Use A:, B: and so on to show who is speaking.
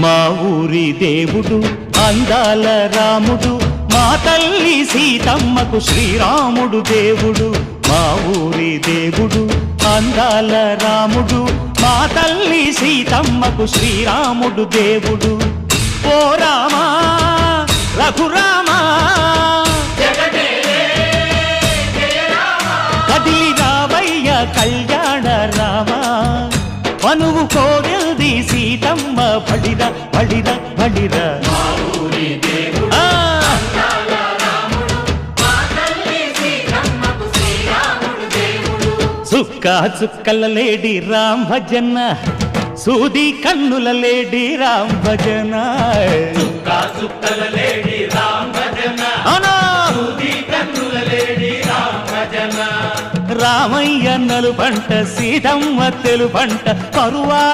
A: మా ఊరి దేవుడు అందాల రాముడు, మా తల్లి సీతమ్మకు శ్రీరాముడు దేవుడు. మా ఊరి దేవుడు అందాల రాముడు, మా తల్లి సీతమ్మకు శ్రీరాముడు దేవుడు. ఓ రామా రఘురామా కదిలి రావయ్య కళ్యాణ రామా, మనువు కోరెల్ది సీతమ్మ బడిరా బడిరా బడిరా. చుక్క చుక్కల లేడి రామ్ భజన, సూది కన్నుల లేడి రామ్ భజన.
B: చుక్కల లేడి రామ్ భజన, సూది కన్నుల లేడి రామ్ భజన.
A: రామయ్య నలు పంట సీతమ్మ తెలు పంట పరువా